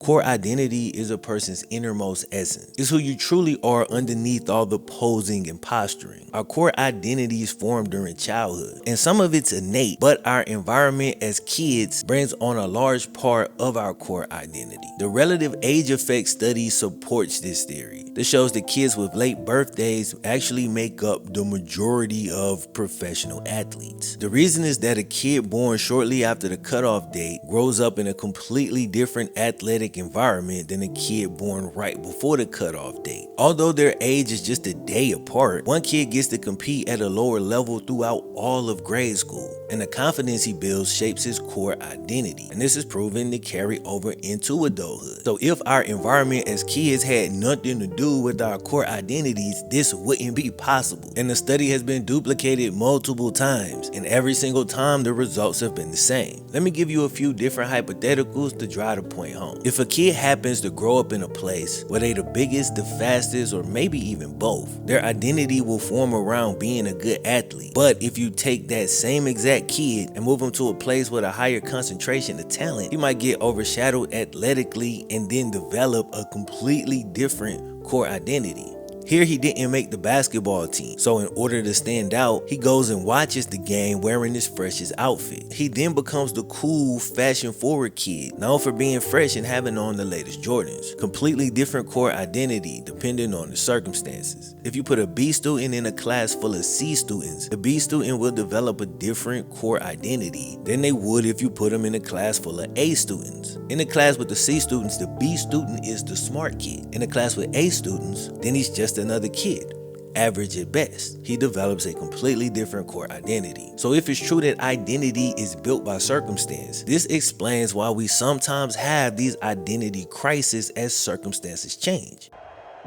core identity is a person's innermost essence. It's who you truly are underneath all the posing and posturing. Our core identity is formed during childhood, and some of it's innate, but our environment as kids brings on a large part of our core identity. The relative age effect study supports this theory. This shows that kids with late birthdays actually make up the majority of professional athletes. The reason is that a kid born shortly after the cutoff date grows up in a completely different athletic environment than a kid born right before the cutoff date. Although their age is just a day apart, one kid gets to compete at a lower level throughout all of grade school, and the confidence he builds shapes his core identity, and this is proven to carry over into adulthood. So if our environment as kids had nothing to do with our core identities, this wouldn't be possible. And the study has been duplicated multiple times, and every single time the results have been the same. Let me give you a few different hypotheticals to drive the point home. If a kid happens to grow up in a place where they the biggest, the fastest, or maybe even both, their identity will form around being a good athlete. But if you take that same exact kid and move him to a place with a higher concentration of talent, he might get overshadowed athletically and then develop a completely different core identity. Here he didn't make the basketball team, so in order to stand out, he goes and watches the game wearing his freshest outfit. He then becomes the cool, fashion-forward kid, known for being fresh and having on the latest Jordans. Completely different core identity depending on the circumstances. If you put a B student in a class full of C students, the B student will develop a different core identity than they would if you put them in a class full of A students. In a class with the C students, the B student is the smart kid. In a class with A students, then he's just another kid, average at best. He develops a completely different core identity. So if it's true that identity is built by circumstance, this explains why we sometimes have these identity crises as circumstances change.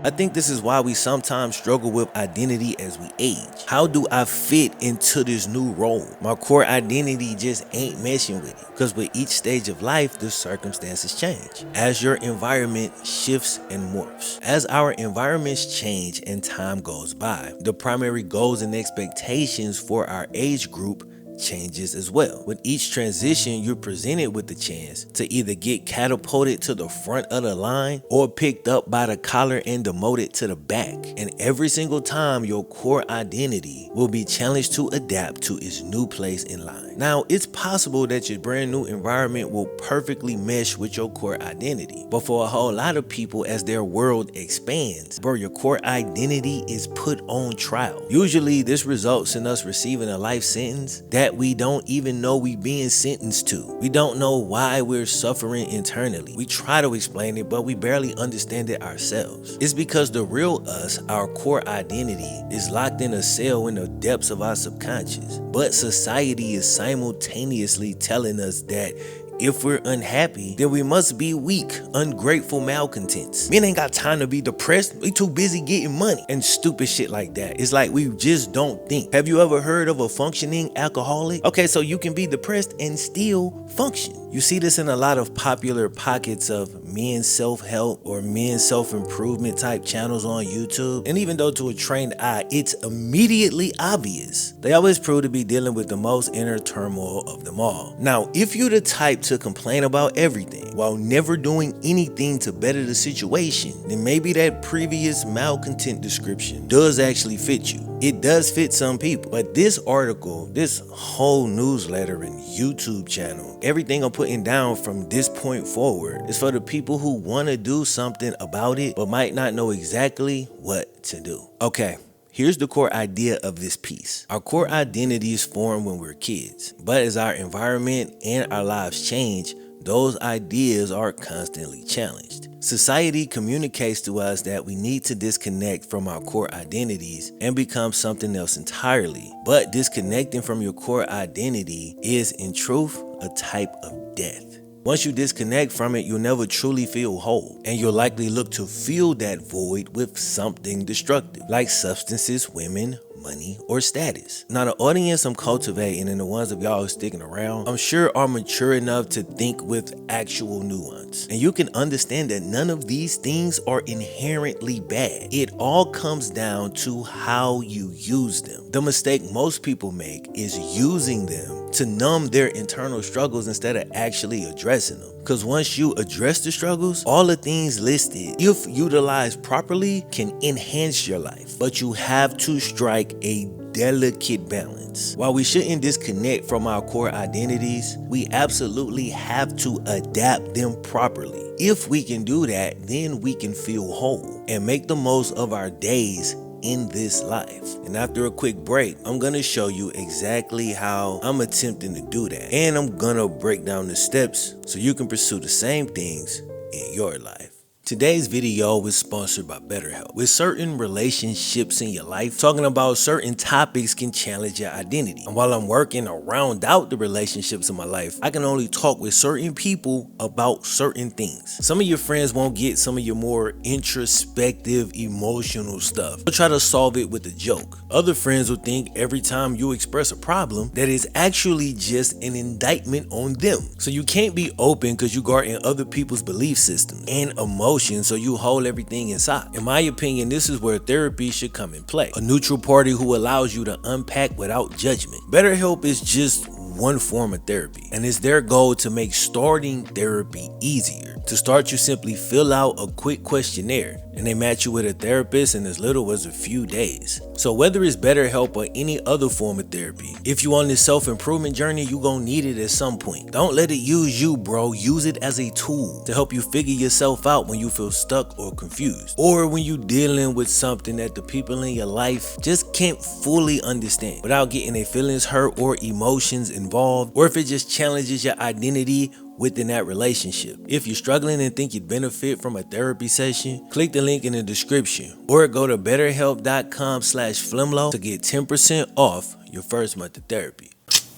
I think this is why we sometimes struggle with identity as we age. How do I fit into this new role? My core identity just ain't meshing with it. Because with each stage of life, the circumstances change. As your environment shifts and morphs. As our environments change and time goes by, the primary goals and expectations for our age group changes as well. With each transition, you're presented with the chance to either get catapulted to the front of the line or picked up by the collar and demoted to the back. And every single time, your core identity will be challenged to adapt to its new place in line. Now, it's possible that your brand new environment will perfectly mesh with your core identity, but for a whole lot of people, as their world expands, your core identity is put on trial. Usually, this results in us receiving a life sentence that we don't even know we being sentenced to. We don't know why we're suffering internally. We try to explain it, but we barely understand it ourselves. It's because the real us, our core identity, is locked in a cell in the depths of our subconscious. But society is simultaneously telling us that if we're unhappy, then we must be weak, ungrateful malcontents. Men ain't got time to be depressed. We too busy getting money and stupid shit like that. It's like we just don't think. Have you ever heard of a functioning alcoholic? Okay, so you can be depressed and still function. You see this in a lot of popular pockets of men's self-help or men's self-improvement type channels on YouTube. And even though to a trained eye, it's immediately obvious, they always prove to be dealing with the most inner turmoil of them all. Now, if you're the type to complain about everything while never doing anything to better the situation, then maybe that previous malcontent description does actually fit you. It does fit some people, but this article, this whole newsletter and YouTube channel, everything I'm putting down from this point forward is for the people who want to do something about it but might not know exactly what to do. Okay. Here's the core idea of this piece. Our core identity is formed when we're kids, but as our environment and our lives change, those ideas are constantly challenged. Society communicates to us that we need to disconnect from our core identities and become something else entirely. But disconnecting from your core identity is, in truth, a type of death. Once you disconnect from it, you'll never truly feel whole, and you'll likely look to fill that void with something destructive, like substances, women, money, or status. Now, the audience I'm cultivating and the ones of y'all sticking around, I'm sure are mature enough to think with actual nuance. And you can understand that none of these things are inherently bad. It all comes down to how you use them. The mistake most people make is using them to numb their internal struggles instead of actually addressing them. Because once you address the struggles, all the things listed, if utilized properly, can enhance your life. But you have to strike a delicate balance. While we shouldn't disconnect from our core identities, we absolutely have to adapt them properly. If we can do that, then we can feel whole and make the most of our days in this life. And after a quick break, I'm gonna show you exactly how I'm attempting to do that. And I'm gonna break down the steps so you can pursue the same things in your life. Today's video was sponsored by BetterHelp. With certain relationships in your life, talking about certain topics can challenge your identity. And while I'm working to round out the relationships in my life, I can only talk with certain people about certain things. Some of your friends won't get some of your more introspective, emotional stuff. They'll try to solve it with a joke. Other friends will think every time you express a problem that is actually just an indictment on them. So you can't be open because you guard in other people's belief systems and emotions, so you hold everything inside. In my opinion, this is where therapy should come in play. A neutral party who allows you to unpack without judgment. BetterHelp is just one form of therapy, and it's their goal to make starting therapy easier. To start, you simply fill out a quick questionnaire, and they match you with a therapist in as little as a few days. So whether it's BetterHelp or any other form of therapy, if you on this self-improvement journey, you gonna need it at some point. Don't let it use you, bro. Use it as a tool to help you figure yourself out when you feel stuck or confused, or when you dealing with something that the people in your life just can't fully understand without getting their feelings hurt or emotions involved, or if it just challenges your identity within that relationship. If you're struggling and think you'd benefit from a therapy session, click the link in the description or go to betterhelp.com/FlemLo to get 10% off your first month of therapy.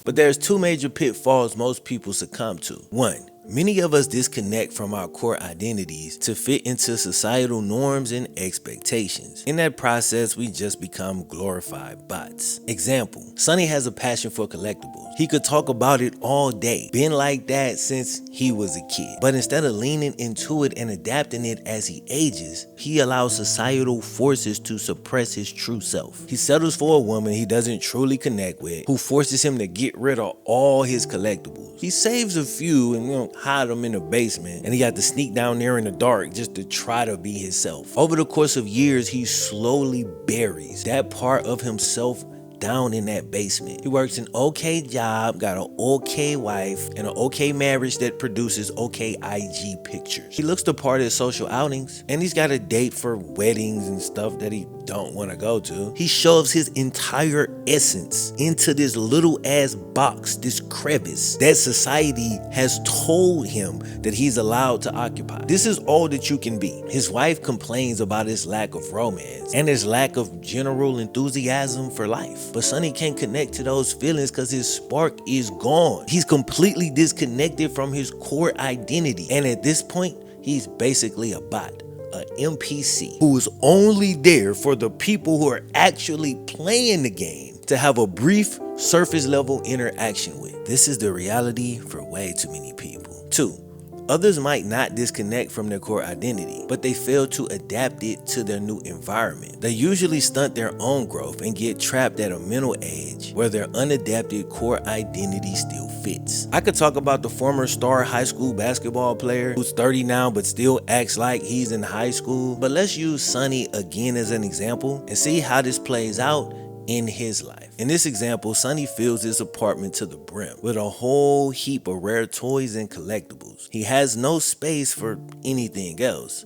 But there's two major pitfalls most people succumb to. One, many of us disconnect from our core identities to fit into societal norms and expectations. In that process, we just become glorified bots. Example, Sonny has a passion for collectibles. He could talk about it all day, been like that since he was a kid. But instead of leaning into it and adapting it as he ages, he allows societal forces to suppress his true self. He settles for a woman he doesn't truly connect with, who forces him to get rid of all his collectibles. He saves a few and hide them in the basement, and he got to sneak down there in the dark just to try to be himself. Over the course of years, he slowly buries that part of himself down in that basement. He works an okay job, got an okay wife, and an okay marriage that produces okay IG pictures. He looks the part at social outings, and he's got a date for weddings and stuff that he don't want to go to. He shoves his entire essence into this little ass box, this crevice that society has told him that he's allowed to occupy. This is all that you can be. His wife complains about his lack of romance and his lack of general enthusiasm for life. But Sonny can't connect to those feelings because his spark is gone. He's completely disconnected from his core identity. And at this point, he's basically a bot, an NPC, who is only there for the people who are actually playing the game to have a brief surface level interaction with. This is the reality for way too many people. Two, others might not disconnect from their core identity, but they fail to adapt it to their new environment. They usually stunt their own growth and get trapped at a mental age where their unadapted core identity still fits. I could talk about the former star high school basketball player who's 30 now but still acts like he's in high school, but let's use Sonny again as an example and see how this plays out in his life. In this example, Sonny fills his apartment to the brim with a whole heap of rare toys and collectibles. He has no space for anything else,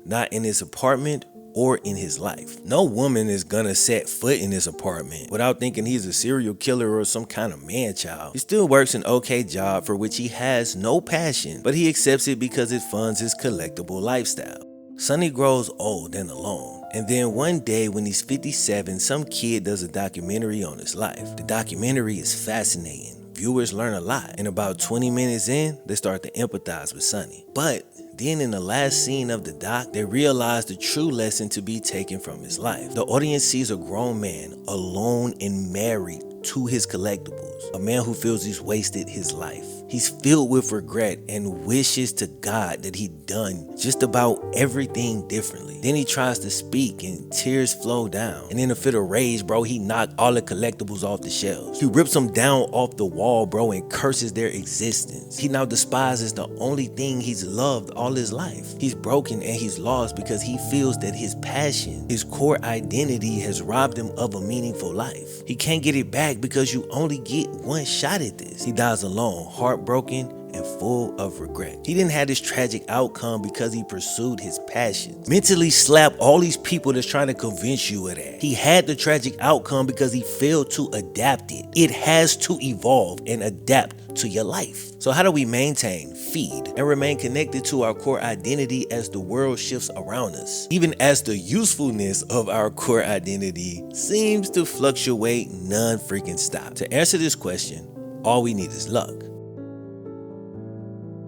not in his apartment or in his life. No woman is gonna set foot in his apartment without thinking he's a serial killer or some kind of man-child. He still works an okay job for which he has no passion, but he accepts it because it funds his collectible lifestyle. Sonny grows old and alone, and then one day when he's 57, some kid does a documentary on his life. The documentary is fascinating. Viewers learn a lot, and about 20 minutes in, they start to empathize with Sonny. But then in the last scene of the doc, they realize the true lesson to be taken from his life. The audience sees a grown man, alone and married to his collectibles, a man who feels he's wasted his life. He's filled with regret and wishes to God that he'd done just about everything differently. Then he tries to speak and tears flow down. And in a fit of rage, bro, he knocked all the collectibles off the shelves. He rips them down off the wall, bro, and curses their existence. He now despises the only thing he's loved all his life. He's broken and he's lost because he feels that his passion, his core identity, has robbed him of a meaningful life. He can't get it back because you only get one shot at this. He dies alone, heartbroken, and full of regret. He didn't have this tragic outcome because he pursued his passions. Mentally slap all these people that's trying to convince you of that. He had the tragic outcome because he failed to adapt it. It has to evolve and adapt to your life. So how do we maintain, feed, and remain connected to our core identity as the world shifts around us? Even as the usefulness of our core identity seems to fluctuate non-freaking stop. To answer this question, all we need is luck.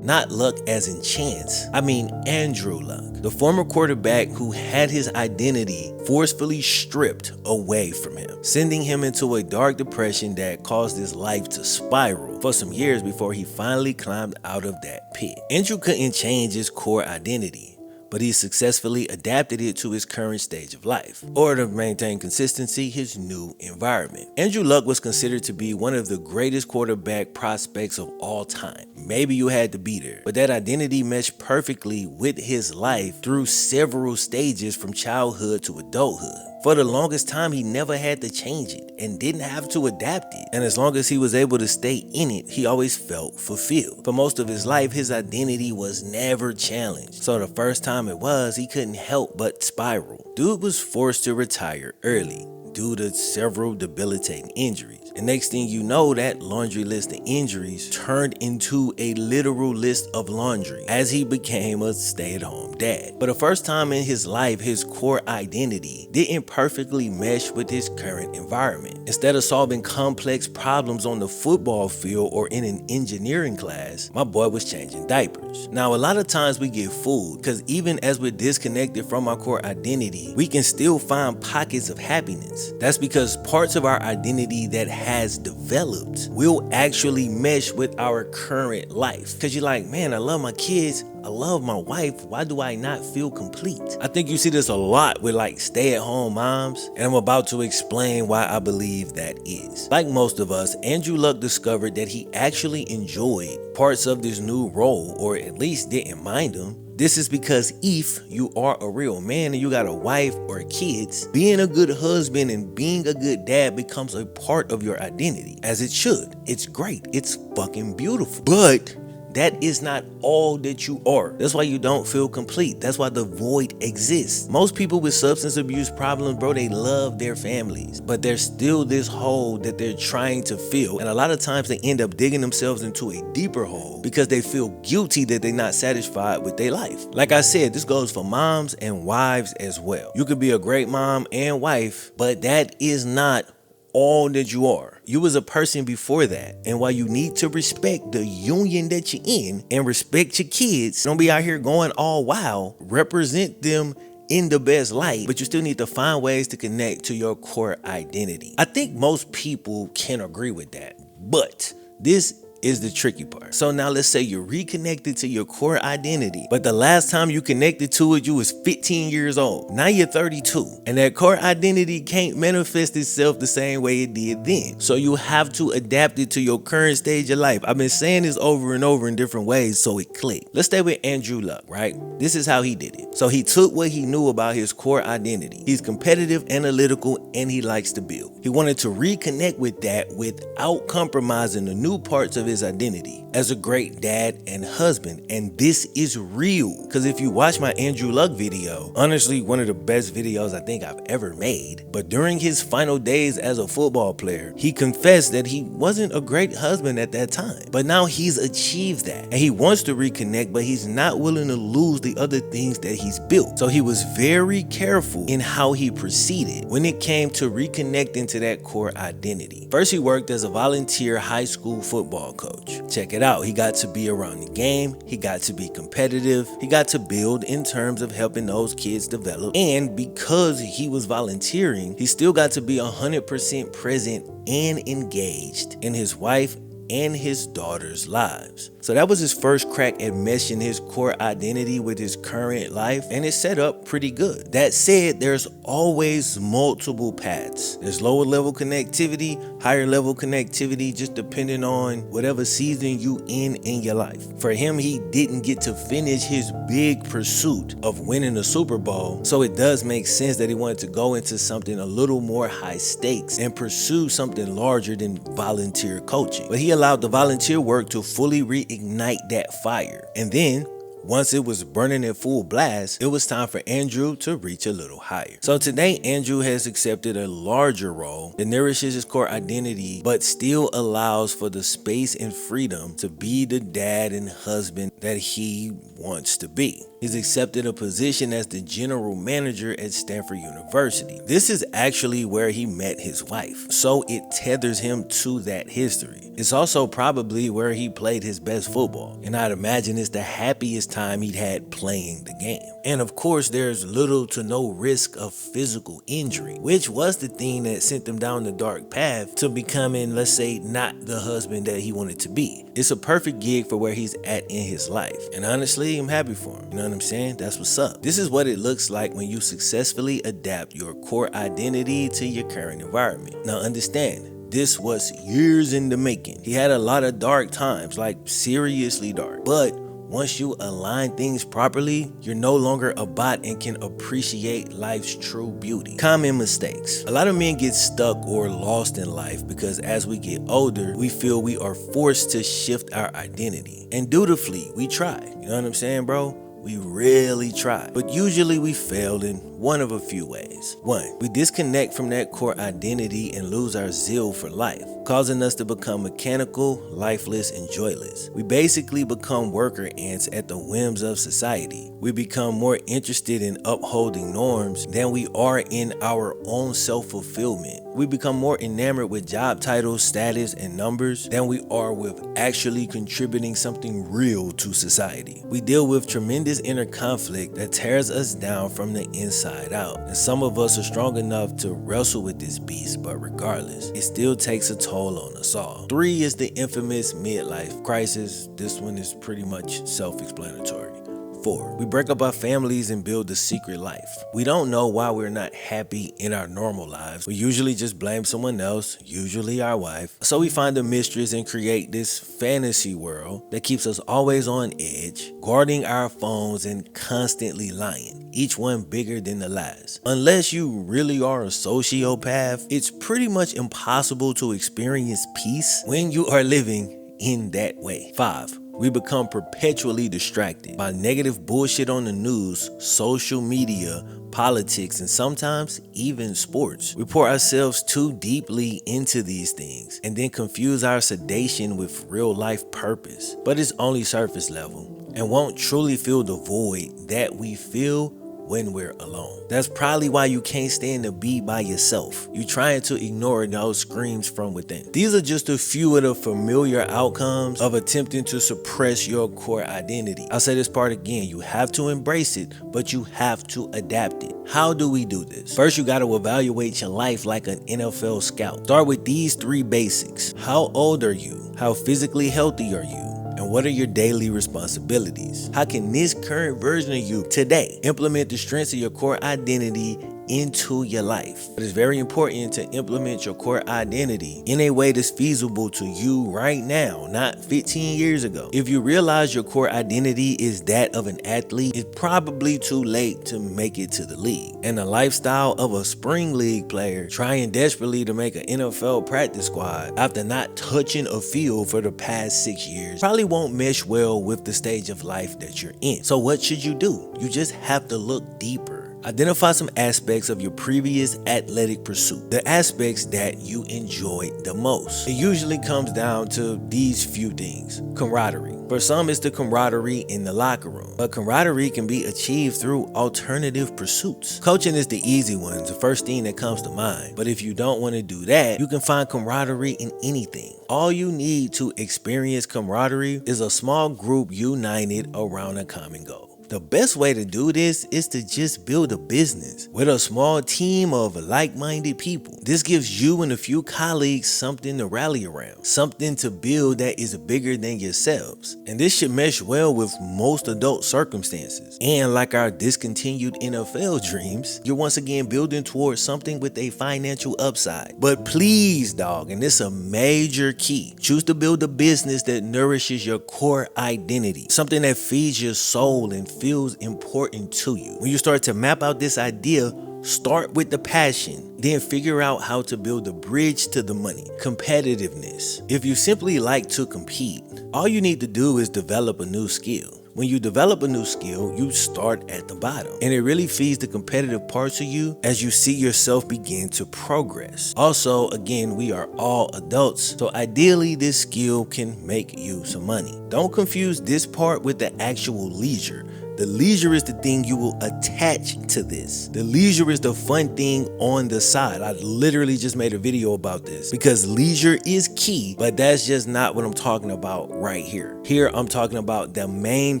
Not luck as in chance. I mean Andrew Luck, the former quarterback who had his identity forcefully stripped away from him, sending him into a dark depression that caused his life to spiral for some years before he finally climbed out of that pit. Andrew couldn't change his core identity, but he successfully adapted it to his current stage of life, or to maintain consistency, his new environment. Andrew Luck was considered to be one of the greatest quarterback prospects of all time. Maybe you had to be there, but that identity meshed perfectly with his life through several stages from childhood to adulthood. For the longest time, he never had to change it and didn't have to adapt it. And as long as he was able to stay in it, he always felt fulfilled. For most of his life, his identity was never challenged. So the first time it was, he couldn't help but spiral. Dude was forced to retire early due to several debilitating injuries. And next thing you know, that laundry list of injuries turned into a literal list of laundry as he became a stay-at-home dad. For the first time in his life, his core identity didn't perfectly mesh with his current environment. Instead of solving complex problems on the football field or in an engineering class, my boy was changing diapers. Now, a lot of times we get fooled because even as we're disconnected from our core identity, we can still find pockets of happiness. That's because parts of our identity that has developed will actually mesh with our current life. Because you're like, man, I love my kids, I love my wife, why do I not feel complete? I think you see this a lot with like stay-at-home moms, and I'm about to explain why I believe that is. Like most of us, Andrew Luck discovered that he actually enjoyed parts of this new role, or at least didn't mind them. This is because if you are a real man and you got a wife or kids, being a good husband and being a good dad becomes a part of your identity, as it should. It's great. It's fucking beautiful. But that is not all that you are. That's why you don't feel complete. That's why the void exists. Most people with substance abuse problems, bro, they love their families, but there's still this hole that they're trying to fill. And a lot of times they end up digging themselves into a deeper hole because they feel guilty that they're not satisfied with their life. Like I said, this goes for moms and wives as well. You could be a great mom and wife, but that is not all that you are. You was a person before that. And while you need to respect the union that you're in and respect your kids, don't be out here going all wild, represent them in the best light, but you still need to find ways to connect to your core identity. I think most people can agree with that, but this is the tricky part. So now let's say you're reconnected to your core identity, but the last time you connected to it, you was 15 years old. Now you're 32, and that core identity can't manifest itself the same way it did then. So you have to adapt it to your current stage of life. I've been saying this over and over in different ways so it clicked. Let's stay with Andrew Luck, right? This is how he did it. So he took what he knew about his core identity. He's competitive, analytical, and he likes to build. He wanted to reconnect with that without compromising the new parts of his identity as a great dad and husband. And this is real, because if you watch my Andrew Luck video, honestly one of the best videos I think I've ever made, but during his final days as a football player, he confessed that he wasn't a great husband at that time, but now he's achieved that and he wants to reconnect, but he's not willing to lose the other things that he's built. So he was very careful in how he proceeded when it came to reconnecting to that core identity. First, he worked as a volunteer high school football coach. Check it out. He got to be around the game. He got to be competitive. He got to build in terms of helping those kids develop. And because he was volunteering, he still got to be 100% present and engaged in his wife and his daughter's lives. So that was his first crack at meshing his core identity with his current life, and it set up pretty good. That said, there's always multiple paths. There's lower level connectivity, higher level connectivity, just depending on whatever season you in your life. For him, he didn't get to finish his big pursuit of winning the Super Bowl, so it does make sense that he wanted to go into something a little more high stakes and pursue something larger than volunteer coaching. But he allowed the volunteer work to fully reignite that fire. And then once it was burning at full blast, it was time for Andrew to reach a little higher. So today, Andrew has accepted a larger role that nourishes his core identity, but still allows for the space and freedom to be the dad and husband that he wants to be. He's accepted a position as the general manager at Stanford University. This is actually where he met his wife, so it tethers him to that history. It's also probably where he played his best football, and I'd imagine it's the happiest time he'd had playing the game. And of course, there's little to no risk of physical injury, which was the thing that sent him down the dark path to becoming, let's say, not the husband that he wanted to be. It's a perfect gig for where he's at in his life, and honestly, I'm happy for him. You know what I'm saying? That's what's up. This is what it looks like when you successfully adapt your core identity to your current environment. Now understand, this was years in the making. He had a lot of dark times, like seriously dark, but once you align things properly, you're no longer a bot and can appreciate life's true beauty. Common mistakes. A lot of men get stuck or lost in life because as we get older, we feel we are forced to shift our identity. And dutifully, we try. You know what I'm saying, bro? We really try, but usually we fail in one of a few ways. 1, we disconnect from that core identity and lose our zeal for life, causing us to become mechanical, lifeless, and joyless. We basically become worker ants at the whims of society. We become more interested in upholding norms than we are in our own self-fulfillment. We become more enamored with job titles, status, and numbers than we are with actually contributing something real to society. We deal with tremendous inner conflict that tears us down from the inside out. And some of us are strong enough to wrestle with this beast, but regardless, it still takes a toll on us all. 3 is the infamous midlife crisis. This one is pretty much self-explanatory. 4, we break up our families and build a secret life. We don't know why we're not happy in our normal lives. We usually just blame someone else, usually our wife. So we find a mistress and create this fantasy world that keeps us always on edge, guarding our phones and constantly lying, each one bigger than the last. Unless you really are a sociopath, it's pretty much impossible to experience peace when you are living in that way. 5, we become perpetually distracted by negative bullshit on the news, social media, politics, and sometimes even sports. We pour ourselves too deeply into these things and then confuse our sedation with real life purpose. But it's only surface level and won't truly fill the void that we feel when we're alone. That's probably why you can't stand to be by yourself. You're trying to ignore those screams from within. These are just a few of the familiar outcomes of attempting to suppress your core identity. I'll say this part again. You have to embrace it, but you have to adapt it. How do we do this? First, you got to evaluate your life like an NFL scout. Start with these 3 basics. How old are you? How physically healthy are you? And what are your daily responsibilities? How can this current version of you today implement the strengths of your core identity into your life? It is very important to implement your core identity in a way that's feasible to you right now, not 15 years ago. If you realize your core identity is that of an athlete, it's probably too late to make it to the league. And the lifestyle of a spring league player trying desperately to make an NFL practice squad after not touching a field for the past 6 years probably won't mesh well with the stage of life that you're in. So what should you do? You just have to look deeper. Identify some aspects of your previous athletic pursuit, the aspects that you enjoyed the most. It usually comes down to these few things. Camaraderie. For some, it's the camaraderie in the locker room, but camaraderie can be achieved through alternative pursuits. Coaching is the easy one, the first thing that comes to mind. But if you don't want to do that, you can find camaraderie in anything. All you need to experience camaraderie is a small group united around a common goal. The best way to do this is to just build a business with a small team of like-minded people. This gives you and a few colleagues something to rally around, something to build that is bigger than yourselves. And this should mesh well with most adult circumstances. And like our discontinued NFL dreams, you're once again building towards something with a financial upside. But please, dog, and this is a major key, choose to build a business that nourishes your core identity, something that feeds your soul and feels important to you. When you start to map out this idea, start with the passion, then figure out how to build a bridge to the money. Competitiveness. If you simply like to compete, all you need to do is develop a new skill. When you develop a new skill, you start at the bottom, and it really feeds the competitive parts of you as you see yourself begin to progress. Also, again, we are all adults, so ideally this skill can make you some money. Don't confuse this part with the actual leisure. The leisure is the thing you will attach to this. The leisure is the fun thing on the side. I literally just made a video about this because leisure is key, but that's just not what I'm talking about right here. Here, I'm talking about the main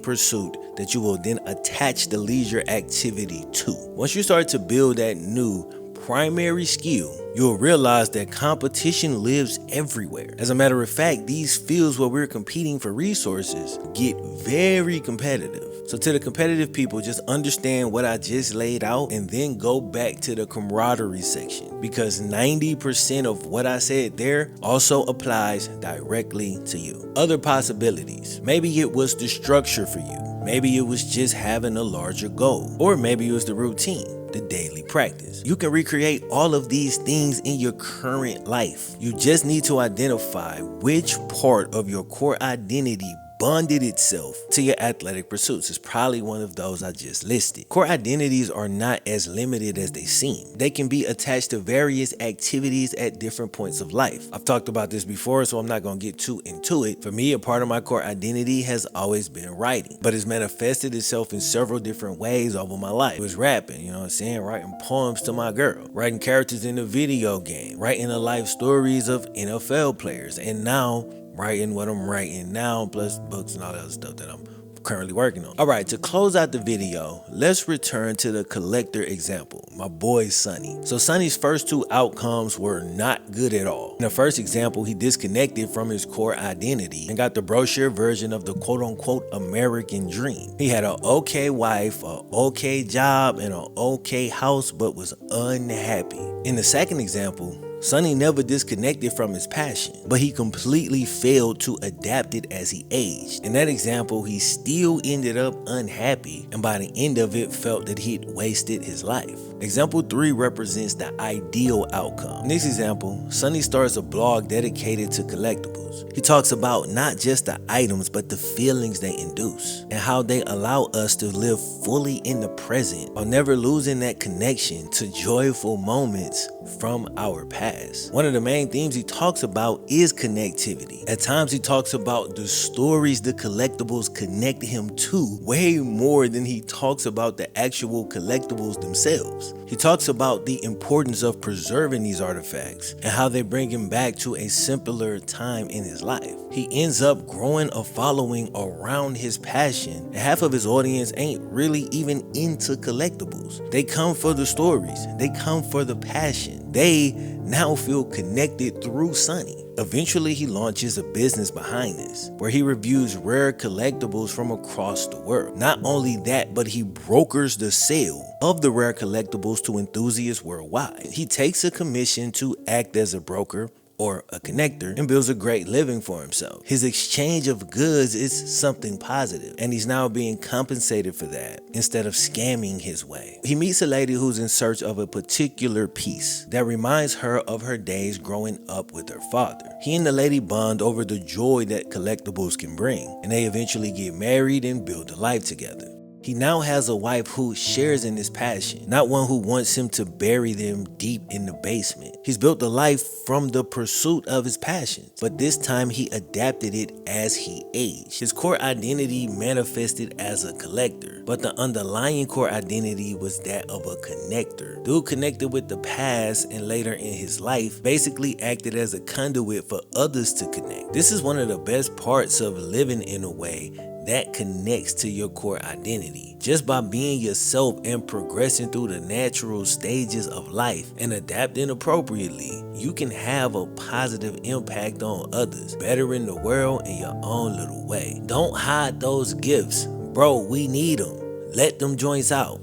pursuit that you will then attach the leisure activity to. Once you start to build that new primary skill, you'll realize that competition lives everywhere. As a matter of fact, these fields where we're competing for resources get very competitive. So to the competitive people, just understand what I just laid out and then go back to the camaraderie section, because 90% of what I said there also applies directly to you. Other possibilities. Maybe it was the structure for you. Maybe it was just having a larger goal, or maybe it was the routine, the daily practice. You can recreate all of these things in your current life. You just need to identify which part of your core identity bonded itself to your athletic pursuits. It's probably one of those I just listed. Core identities are not as limited as they seem. They can be attached to various activities at different points of life. I've talked about this before, so I'm not going to get too into it. For me, a part of my core identity has always been writing, but it's manifested itself in several different ways over my life. It was rapping, you know what I'm saying? Writing poems to my girl, writing characters in a video game, writing the life stories of NFL players, and now writing what I'm writing now, plus books and all that other stuff that I'm currently working on. All right, to close out the video, let's return to the collector example, my boy Sonny. So Sonny's first two outcomes were not good at all. In the first example, he disconnected from his core identity and got the brochure version of the quote-unquote American dream. He had an okay wife, an okay job, and an okay house, but was unhappy. In the second example, Sonny never disconnected from his passion, but he completely failed to adapt it as he aged. In that example, he still ended up unhappy, and by the end of it felt that he'd wasted his life. Example 3 represents the ideal outcome. In this example, Sonny starts a blog dedicated to collectibles. He talks about not just the items, but the feelings they induce and how they allow us to live fully in the present while never losing that connection to joyful moments from our past. One of the main themes he talks about is connectivity. At times he talks about the stories the collectibles connect him to way more than he talks about the actual collectibles themselves. He talks about the importance of preserving these artifacts and how they bring him back to a simpler time in his life. He ends up growing a following around his passion, and half of his audience ain't really even into collectibles. They come for the stories, they come for the passion. They now feel connected through Sonny. Eventually, he launches a business behind this, where he reviews rare collectibles from across the world. Not only that, but he brokers the sale of the rare collectibles to enthusiasts worldwide. He takes a commission to act as a broker or a connector and builds a great living for himself. His exchange of goods is something positive, and he's now being compensated for that instead of scamming his way. He meets a lady who's in search of a particular piece that reminds her of her days growing up with her father. He and the lady bond over the joy that collectibles can bring, and they eventually get married and build a life together. He now has a wife who shares in his passion, not one who wants him to bury them deep in the basement. He's built a life from the pursuit of his passions, but this time he adapted it as he aged. His core identity manifested as a collector, but the underlying core identity was that of a connector. Dude connected with the past and later in his life basically acted as a conduit for others to connect. This is one of the best parts of living in a way that connects to your core identity. Just by being yourself and progressing through the natural stages of life and adapting appropriately, you can have a positive impact on others, bettering the world in your own little way. Don't hide those gifts. Bro, we need them. Let them joints out.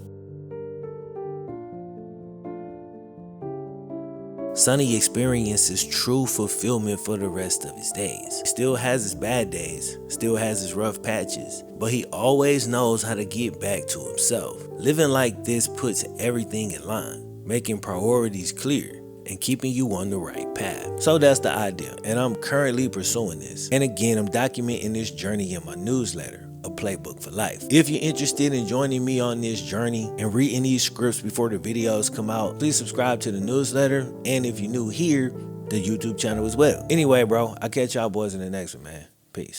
Sonny experiences true fulfillment for the rest of his days. Still has his bad days, still has his rough patches, but he always knows how to get back to himself. Living like this puts everything in line, making priorities clear and keeping you on the right path. So that's the idea, and I'm currently pursuing this. And again, I'm documenting this journey in my newsletter, A Playbook for Life. If you're interested in joining me on this journey and reading these scripts before the videos come out, please subscribe to the newsletter, and if you're new here, the YouTube channel as well. Anyway, bro, I'll catch y'all boys in the next one, man. Peace.